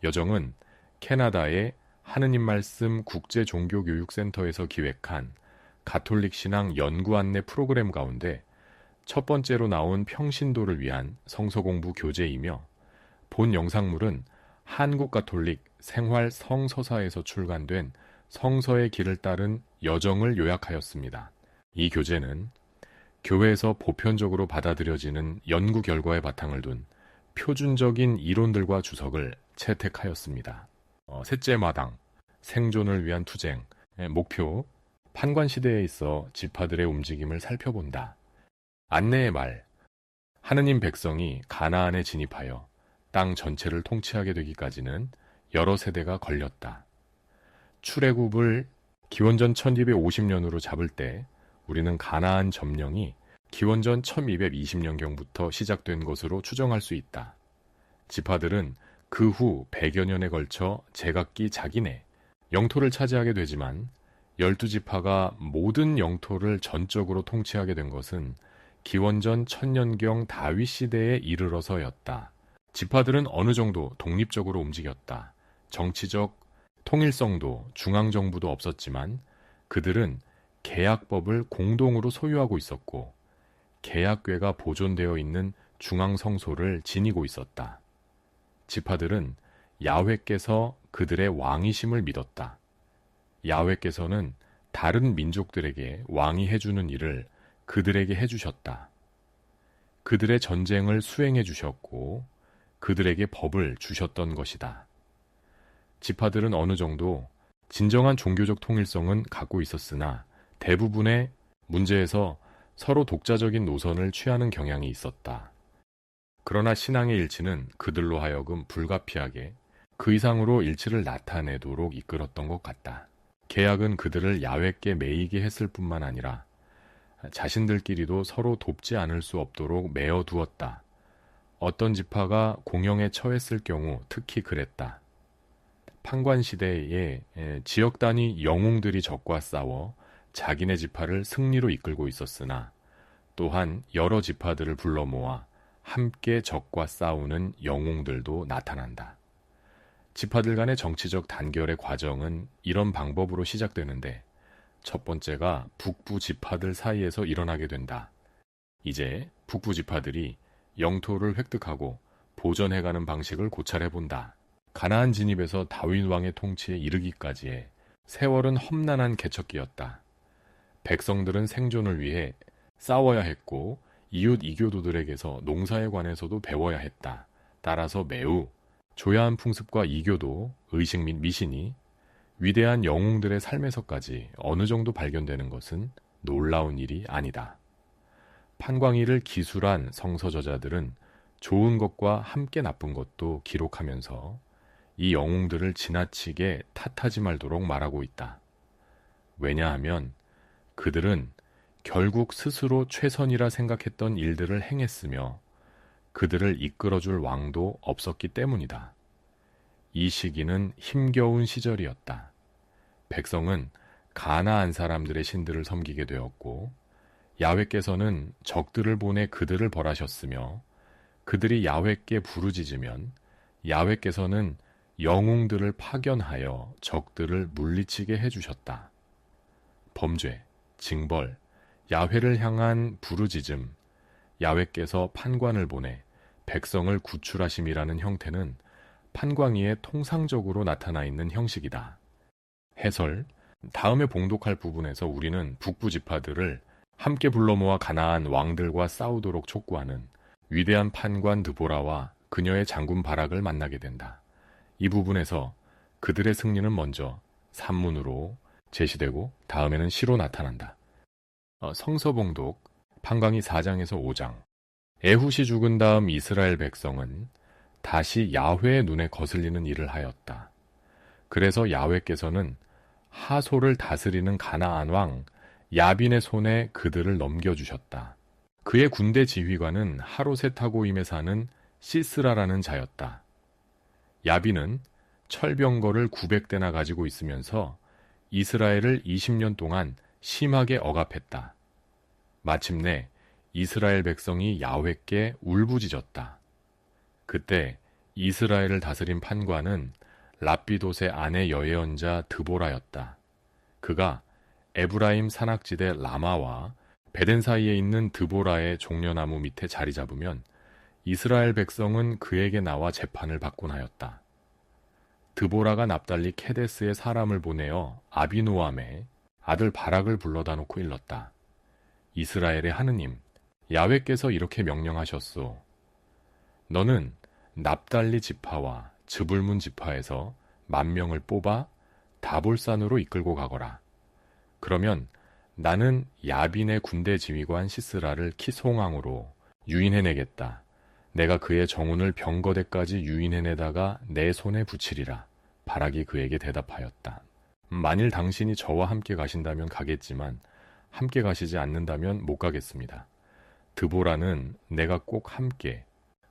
여정은 캐나다의 하느님 말씀 국제종교교육센터에서 기획한 가톨릭 신앙 연구 안내 프로그램 가운데 첫 번째로 나온 평신도를 위한 성서 공부 교재이며, 본 영상물은 한국 가톨릭 생활 성서사에서 출간된 성서의 길을 따른 여정을 요약하였습니다. 이 교재는 교회에서 보편적으로 받아들여지는 연구 결과에 바탕을 둔 표준적인 이론들과 주석을 채택하였습니다. 셋째 마당, 생존을 위한 투쟁, 목표, 판관시대에 있어 지파들의 움직임을 살펴본다. 안내의 말, 하느님 백성이 가나안에 진입하여 땅 전체를 통치하게 되기까지는 여러 세대가 걸렸다. 출애굽을 기원전 1250년으로 잡을 때 우리는 가나안 점령이 기원전 1220년경부터 시작된 것으로 추정할 수 있다. 지파들은 그 후 100여 년에 걸쳐 제각기 자기네 영토를 차지하게 되지만 12지파가 모든 영토를 전적으로 통치하게 된 것은 기원전 1000년경 다윗 시대에 이르러서였다. 지파들은 어느 정도 독립적으로 움직였다. 정치적 통일성도 중앙정부도 없었지만 그들은 계약법을 공동으로 소유하고 있었고 계약궤가 보존되어 있는 중앙성소를 지니고 있었다. 지파들은 야훼께서 그들의 왕이심을 믿었다. 야훼께서는 다른 민족들에게 왕이 해주는 일을 그들에게 해주셨다. 그들의 전쟁을 수행해 주셨고 그들에게 법을 주셨던 것이다. 지파들은 어느 정도 진정한 종교적 통일성은 갖고 있었으나 대부분의 문제에서 서로 독자적인 노선을 취하는 경향이 있었다. 그러나 신앙의 일치는 그들로 하여금 불가피하게 그 이상으로 일치를 나타내도록 이끌었던 것 같다. 계약은 그들을 야훼께 매이게 했을 뿐만 아니라 자신들끼리도 서로 돕지 않을 수 없도록 매어 두었다. 어떤 지파가 공영에 처했을 경우 특히 그랬다. 판관시대에 지역 단위 영웅들이 적과 싸워 자기네 지파를 승리로 이끌고 있었으나 또한 여러 지파들을 불러 모아 함께 적과 싸우는 영웅들도 나타난다. 지파들 간의 정치적 단결의 과정은 이런 방법으로 시작되는데 첫 번째가 북부 지파들 사이에서 일어나게 된다. 이제 북부 지파들이 영토를 획득하고 보전해가는 방식을 고찰해본다. 가나안 진입에서 다윗 왕의 통치에 이르기까지의 세월은 험난한 개척기였다. 백성들은 생존을 위해 싸워야 했고 이웃 이교도들에게서 농사에 관해서도 배워야 했다. 따라서 매우 조야한 풍습과 이교도, 의식 및 미신이 위대한 영웅들의 삶에서까지 어느 정도 발견되는 것은 놀라운 일이 아니다. 판광이를 기술한 성서저자들은 좋은 것과 함께 나쁜 것도 기록하면서 이 영웅들을 지나치게 탓하지 말도록 말하고 있다. 왜냐하면 그들은 결국 스스로 최선이라 생각했던 일들을 행했으며 그들을 이끌어줄 왕도 없었기 때문이다. 이 시기는 힘겨운 시절이었다. 백성은 가나안 사람들의 신들을 섬기게 되었고 야훼께서는 적들을 보내 그들을 벌하셨으며 그들이 야훼께 부르짖으면 야훼께서는 영웅들을 파견하여 적들을 물리치게 해주셨다. 범죄, 징벌, 야훼를 향한 부르짖음, 야훼께서 판관을 보내 백성을 구출하심이라는 형태는 판광이에 통상적으로 나타나 있는 형식이다. 해설, 다음에 봉독할 부분에서 우리는 북부 지파들을 함께 불러 모아 가나안 왕들과 싸우도록 촉구하는 위대한 판관 드보라와 그녀의 장군 바락을 만나게 된다. 이 부분에서 그들의 승리는 먼저 산문으로 제시되고 다음에는 시로 나타난다. 성서봉독 판광이 4장에서 5장. 에훗이 죽은 다음 이스라엘 백성은 다시 야훼의 눈에 거슬리는 일을 하였다. 그래서 야훼께서는 하솔을 다스리는 가나안 왕 야빈의 손에 그들을 넘겨주셨다. 그의 군대 지휘관은 하로셋하고임에 사는 시스라라는 자였다. 야빈은 철병거를 900대나 가지고 있으면서 이스라엘을 20년 동안 심하게 억압했다. 마침내 이스라엘 백성이 야훼께 울부짖었다. 그때 이스라엘을 다스린 판관은 랍비돗의 아내 여예언자 드보라였다. 그가 에브라임 산악지대 라마와 베덴 사이에 있는 드보라의 종려나무 밑에 자리 잡으면 이스라엘 백성은 그에게 나와 재판을 받곤 하였다. 드보라가 납달리 케데스에 사람을 보내어 아비노암의 아들 바락을 불러다 놓고 일렀다. 이스라엘의 하느님, 야훼께서 이렇게 명령하셨소. 너는 납달리 지파와 즈불문 지파에서 10,000명을 뽑아 다볼산으로 이끌고 가거라. 그러면 나는 야빈의 군대 지휘관 시스라를 키송왕으로 유인해내겠다. 내가 그의 정운을 병거대까지 유인해내다가 내 손에 붙이리라. 바락이 그에게 대답하였다. 만일 당신이 저와 함께 가신다면 가겠지만 함께 가시지 않는다면 못 가겠습니다. 드보라는 내가 꼭 함께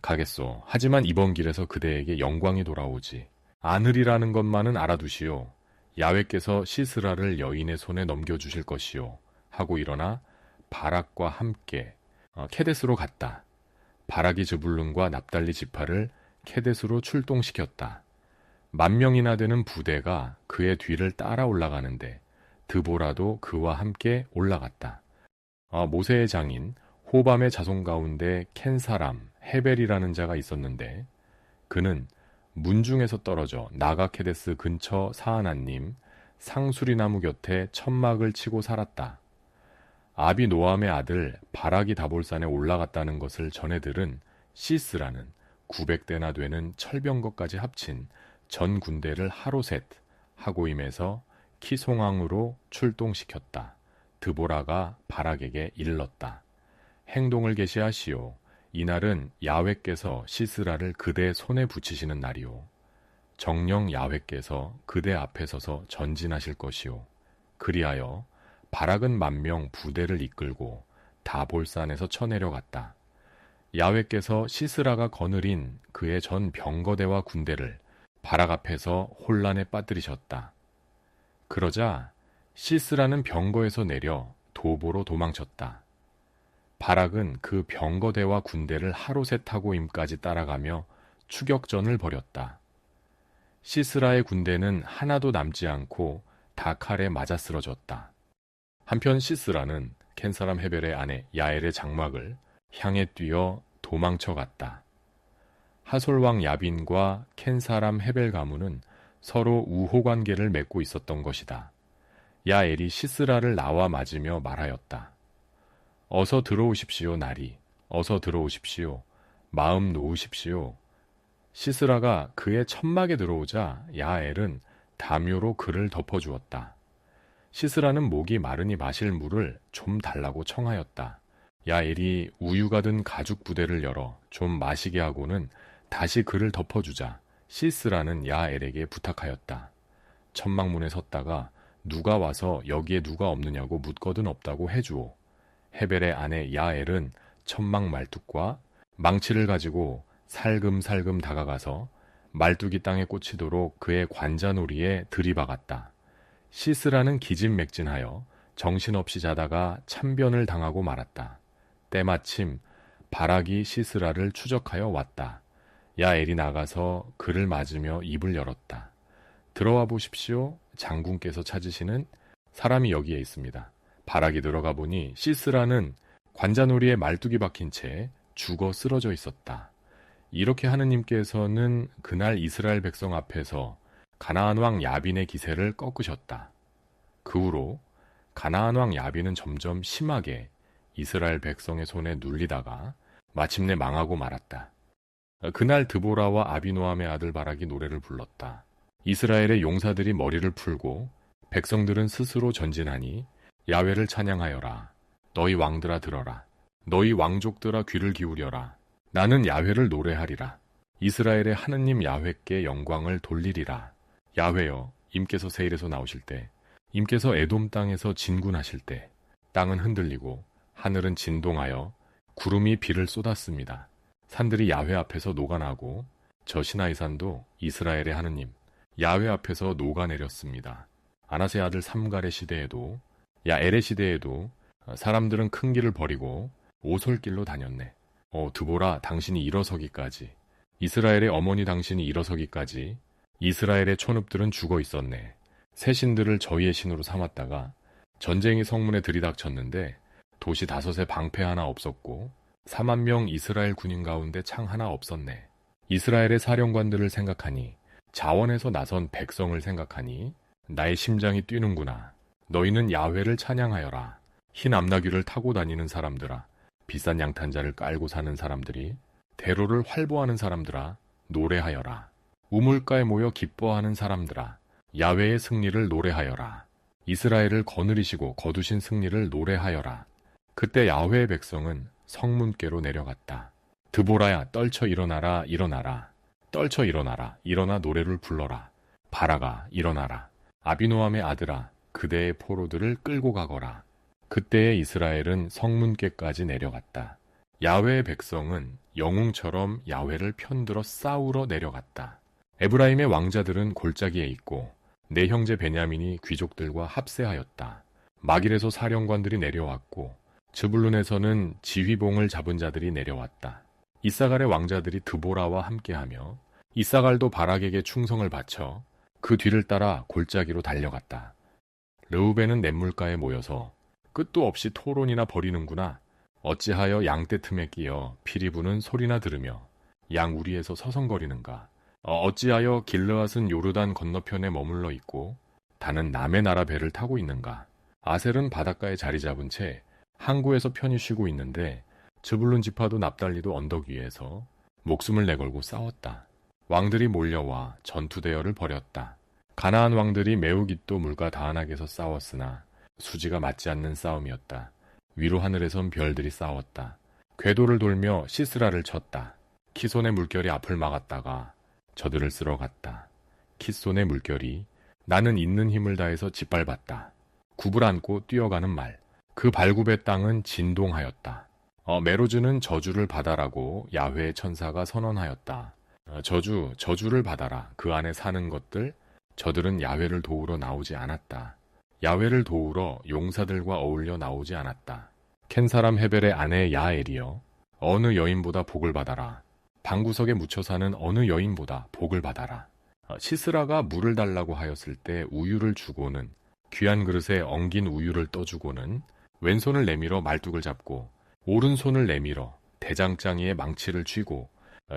가겠소. 하지만 이번 길에서 그대에게 영광이 돌아오지 않으리라는 것만은 알아두시오. 야훼께서 시스라를 여인의 손에 넘겨주실 것이요. 하고 일어나 바락과 함께 케데스로 갔다. 바락이 즈불룬과 납달리 지파를 케데스로 출동시켰다. 10,000명이나 되는 부대가 그의 뒤를 따라 올라가는데 드보라도 그와 함께 올라갔다. 모세의 장인 호밤의 자손 가운데 켄 사람 헤벨이라는 자가 있었는데 그는 문중에서 떨어져 나가케데스 근처 사하나님 상수리나무 곁에 천막을 치고 살았다. 아비노암의 아들 바락이 다볼산에 올라갔다는 것을 전해 들은 시스라는 900대나 되는 철병거까지 합친 전 군대를 하루셋 하고 임해서 키송왕으로 출동시켰다. 드보라가 바락에게 일렀다. 행동을 계시하시오. 이날은 야훼께서 시스라를 그대 손에 붙이시는 날이오. 정령 야훼께서 그대 앞에 서서 전진하실 것이오. 그리하여 바락은 10,000명 부대를 이끌고 다볼산에서 쳐내려갔다. 야훼께서 시스라가 거느린 그의 전 병거대와 군대를 바락 앞에서 혼란에 빠뜨리셨다. 그러자 시스라는 병거에서 내려 도보로 도망쳤다. 바락은 그 병거대와 군대를 하루셋하고 임까지 따라가며 추격전을 벌였다. 시스라의 군대는 하나도 남지 않고 다 칼에 맞아 쓰러졌다. 한편 시스라는 켄 사람 헤벨의 아내 야엘의 장막을 향해 뛰어 도망쳐 갔다. 하솔왕 야빈과 켄 사람 헤벨 가문은 서로 우호 관계를 맺고 있었던 것이다. 야엘이 시스라를 나와 맞으며 말하였다. 어서 들어오십시오, 나리. 어서 들어오십시오. 마음 놓으십시오. 시스라가 그의 천막에 들어오자 야엘은 담요로 그를 덮어주었다. 시스라는 목이 마르니 마실 물을 좀 달라고 청하였다. 야엘이 우유가 든 가죽 부대를 열어 좀 마시게 하고는 다시 그를 덮어주자 시스라는 야엘에게 부탁하였다. 천막문에 섰다가 누가 와서 여기에 누가 없느냐고 묻거든 없다고 해주오. 헤벨의 아내 야엘은 천막 말뚝과 망치를 가지고 살금살금 다가가서 말뚝이 땅에 꽂히도록 그의 관자놀이에 들이박았다. 시스라는 기진맥진하여 정신없이 자다가 참변을 당하고 말았다. 때마침 바락이 시스라를 추적하여 왔다. 야엘이 나가서 그를 맞으며 입을 열었다. 들어와 보십시오. 장군께서 찾으시는 사람이 여기에 있습니다. 바락이 들어가 보니 시스라는 관자놀이에 말뚝이 박힌 채 죽어 쓰러져 있었다. 이렇게 하느님께서는 그날 이스라엘 백성 앞에서 가나안 왕 야빈의 기세를 꺾으셨다. 그 후로 가나안 왕 야빈은 점점 심하게 이스라엘 백성의 손에 눌리다가 마침내 망하고 말았다. 그날 드보라와 아비노함의 아들 바락이 노래를 불렀다. 이스라엘의 용사들이 머리를 풀고 백성들은 스스로 전진하니 야훼를 찬양하여라. 너희 왕들아 들어라. 너희 왕족들아 귀를 기울여라. 나는 야훼를 노래하리라. 이스라엘의 하느님 야훼께 영광을 돌리리라. 야훼여, 임께서 세일에서 나오실 때, 임께서 에돔 땅에서 진군하실 때, 땅은 흔들리고 하늘은 진동하여 구름이 비를 쏟았습니다. 산들이 야훼 앞에서 녹아나고 저 시나이산도 이스라엘의 하느님 야훼 앞에서 녹아내렸습니다. 아나세 아들 삼갈의 시대에도 야엘의 시대에도 사람들은 큰 길을 버리고 오솔길로 다녔네. 드보라, 당신이 일어서기까지 이스라엘의 어머니 당신이 일어서기까지 이스라엘의 촌읍들은 죽어 있었네. 새 신들을 저희의 신으로 삼았다가 전쟁이 성문에 들이닥쳤는데 도시 5에 방패 하나 없었고 4만 명 이스라엘 군인 가운데 창 하나 없었네. 이스라엘의 사령관들을 생각하니 자원에서 나선 백성을 생각하니 나의 심장이 뛰는구나. 너희는 야훼를 찬양하여라. 흰 암나귀를 타고 다니는 사람들아, 비싼 양탄자를 깔고 사는 사람들이, 대로를 활보하는 사람들아, 노래하여라. 우물가에 모여 기뻐하는 사람들아, 야훼의 승리를 노래하여라. 이스라엘을 거느리시고 거두신 승리를 노래하여라. 그때 야훼의 백성은 성문께로 내려갔다. 드보라야, 떨쳐 일어나라, 일어나라. 떨쳐 일어나라, 일어나 노래를 불러라. 바라가, 일어나라. 아비노함의 아들아, 그대의 포로들을 끌고 가거라. 그때에 이스라엘은 성문께까지 내려갔다. 야훼의 백성은 영웅처럼 야훼를 편들어 싸우러 내려갔다. 에브라임의 왕자들은 골짜기에 있고 내 형제 베냐민이 귀족들과 합세하였다. 마길에서 사령관들이 내려왔고 즈불룬에서는 지휘봉을 잡은 자들이 내려왔다. 이사갈의 왕자들이 드보라와 함께하며 이사갈도 바락에게 충성을 바쳐 그 뒤를 따라 골짜기로 달려갔다. 르우벤은 냇물가에 모여서 끝도 없이 토론이나 벌이는구나. 어찌하여 양떼 틈에 끼어 피리 부는 소리나 들으며 양 우리에서 서성거리는가. 어찌하여 길르앗은 요르단 건너편에 머물러 있고 다는 남의 나라 배를 타고 있는가. 아셀은 바닷가에 자리 잡은 채 항구에서 편히 쉬고 있는데 즈불룬 지파도 납달리도 언덕 위에서 목숨을 내걸고 싸웠다. 왕들이 몰려와 전투 대열을 벌였다. 가나안 왕들이 매우 깃도 물가 다한악에서 싸웠으나 수지가 맞지 않는 싸움이었다. 위로 하늘에선 별들이 싸웠다. 궤도를 돌며 시스라를 쳤다. 키손의 물결이 앞을 막았다가 저들을 쓸어 갔다. 키손의 물결이 나는 있는 힘을 다해서 짓밟았다. 굽을 안고 뛰어가는 말. 그 발굽의 땅은 진동하였다. 메로즈는 저주를 받아라고 야훼의 천사가 선언하였다. 저주를 받아라. 그 안에 사는 것들, 저들은 야훼를 도우러 나오지 않았다. 야훼를 도우러 용사들과 어울려 나오지 않았다. 켄 사람 헤벨의 아내 야엘이여, 어느 여인보다 복을 받아라. 방구석에 묻혀 사는 어느 여인보다 복을 받아라. 시스라가 물을 달라고 하였을 때 우유를 주고는, 귀한 그릇에 엉긴 우유를 떠주고는 왼손을 내밀어 말뚝을 잡고 오른손을 내밀어 대장장이의 망치를 쥐고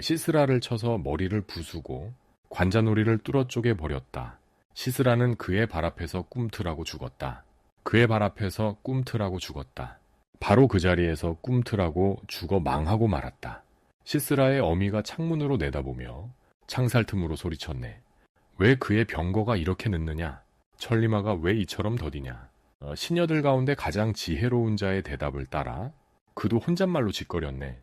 시스라를 쳐서 머리를 부수고 관자놀이를 뚫어 쪼개 버렸다. 시스라는 그의 발 앞에서 꿈틀하고 죽었다. 그의 발 앞에서 꿈틀하고 죽었다. 바로 그 자리에서 꿈틀하고 죽어 망하고 말았다. 시스라의 어미가 창문으로 내다보며 창살 틈으로 소리쳤네. 왜 그의 병거가 이렇게 늦느냐? 천리마가 왜 이처럼 더디냐? 시녀들 가운데 가장 지혜로운 자의 대답을 따라 그도 혼잣말로 짓거렸네.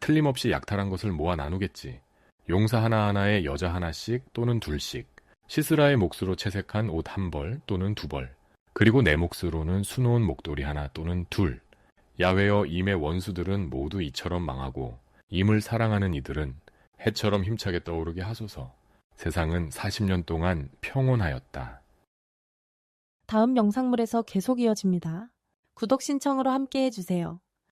틀림없이 약탈한 것을 모아 나누겠지. 용사 하나하나에 여자 하나씩 또는 둘씩, 시스라의 몫으로 채색한 옷 1벌 또는 2벌, 그리고 내 몫으로는 수놓은 목도리 하나 또는 둘. 야훼여, 임의 원수들은 모두 이처럼 망하고 임을 사랑하는 이들은 해처럼 힘차게 떠오르게 하소서. 세상은 40년 동안 평온하였다. 다음 영상물에서 계속 이어집니다. 구독 신청으로 함께 해주세요.